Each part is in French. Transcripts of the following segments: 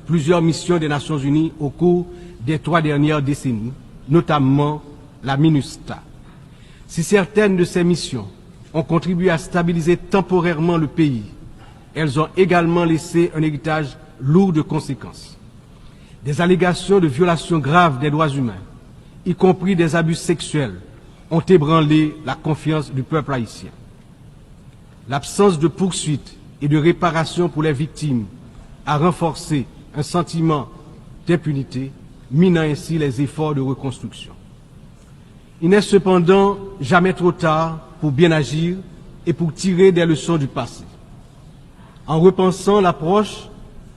plusieurs missions des Nations Unies au cours des 3 dernières décennies, notamment la MINUSTAH. Si certaines de ces missions ont contribué à stabiliser temporairement le pays, elles ont également laissé un héritage lourd de conséquences. Des allégations de violations graves des droits humains, y compris des abus sexuels, ont ébranlé la confiance du peuple haïtien. L'absence de poursuites et de réparation pour les victimes a renforcé un sentiment d'impunité, minant ainsi les efforts de reconstruction. Il n'est cependant jamais trop tard pour bien agir et pour tirer des leçons du passé. En repensant l'approche,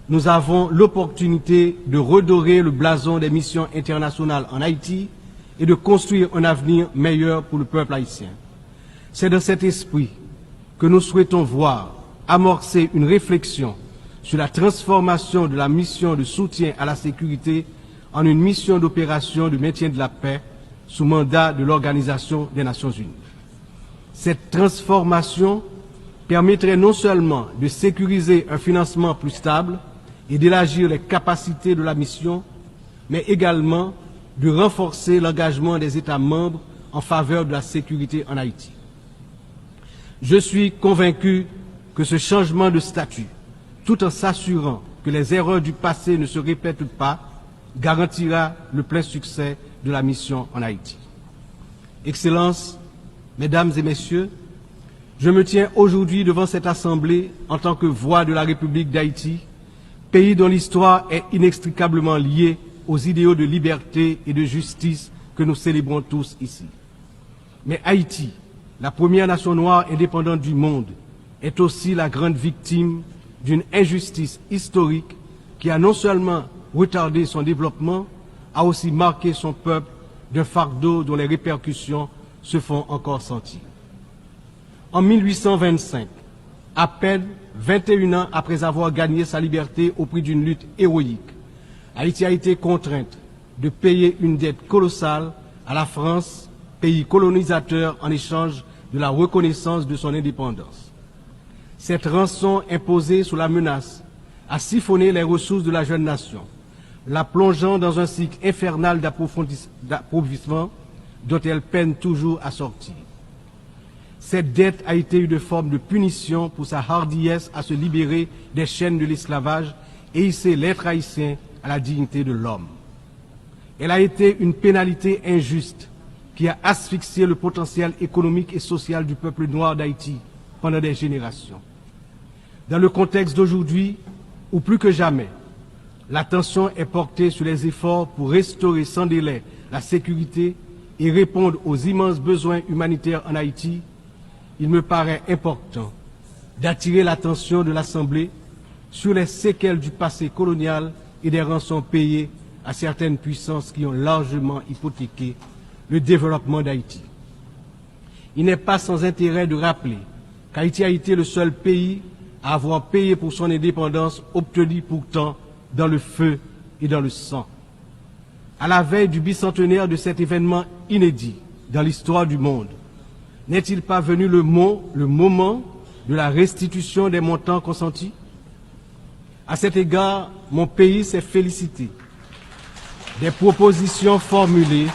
nous avons l'opportunité de redorer le blason des missions internationales en Haïti et de construire un avenir meilleur pour le peuple haïtien. C'est dans cet esprit que nous souhaitons voir amorcer une réflexion sur la transformation de la mission de soutien à la sécurité en une mission d'opération de maintien de la paix sous mandat de l'Organisation des Nations Unies. Cette transformation permettrait non seulement de sécuriser un financement plus stable et d'élargir les capacités de la mission, mais également de renforcer l'engagement des États membres en faveur de la sécurité en Haïti. Je suis convaincu que ce changement de statut, tout en s'assurant que les erreurs du passé ne se répètent pas, garantira le plein succès de la mission en Haïti. Excellences, Mesdames et Messieurs, je me tiens aujourd'hui devant cette Assemblée en tant que voix de la République d'Haïti, pays dont l'histoire est inextricablement liée aux idéaux de liberté et de justice que nous célébrons tous ici. Mais Haïti, la première nation noire indépendante du monde, est aussi la grande victime d'une injustice historique qui a non seulement retardé son développement, a aussi marqué son peuple d'un fardeau dont les répercussions se font encore sentir. En 1825, à peine 21 ans après avoir gagné sa liberté au prix d'une lutte héroïque, Haïti a été contrainte de payer une dette colossale à la France, pays colonisateur, en échange de la reconnaissance de son indépendance. Cette rançon imposée sous la menace a siphonné les ressources de la jeune nation, la plongeant dans un cycle infernal d'appauvrissement dont elle peine toujours à sortir. Cette dette a été une forme de punition pour sa hardiesse à se libérer des chaînes de l'esclavage et hisser l'être haïtien à la dignité de l'homme. Elle a été une pénalité injuste qui a asphyxié le potentiel économique et social du peuple noir d'Haïti pendant des générations. Dans le contexte d'aujourd'hui, où plus que jamais, l'attention est portée sur les efforts pour restaurer sans délai la sécurité et répondre aux immenses besoins humanitaires en Haïti, il me paraît important d'attirer l'attention de l'Assemblée sur les séquelles du passé colonial et des rançons payées à certaines puissances qui ont largement hypothéqué le développement d'Haïti. Il n'est pas sans intérêt de rappeler qu'Haïti a été le seul pays à avoir payé pour son indépendance, obtenue pourtant dans le feu et dans le sang. À la veille du bicentenaire de cet événement inédit dans l'histoire du monde, n'est-il pas venu le moment de la restitution des montants consentis? À cet égard, mon pays s'est félicité des propositions formulées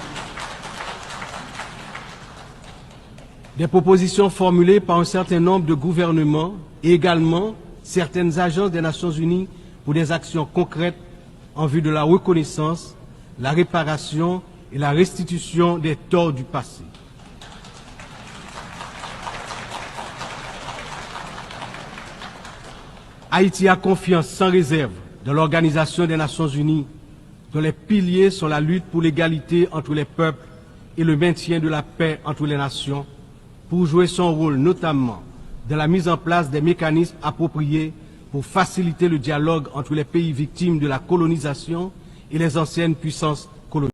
par un certain nombre de gouvernements et également certaines agences des Nations Unies pour des actions concrètes en vue de la reconnaissance, la réparation et la restitution des torts du passé. Haïti a confiance sans réserve dans l'Organisation des Nations Unies, dont les piliers sont la lutte pour l'égalité entre les peuples et le maintien de la paix entre les nations, pour jouer son rôle notamment dans la mise en place des mécanismes appropriés pour faciliter le dialogue entre les pays victimes de la colonisation et les anciennes puissances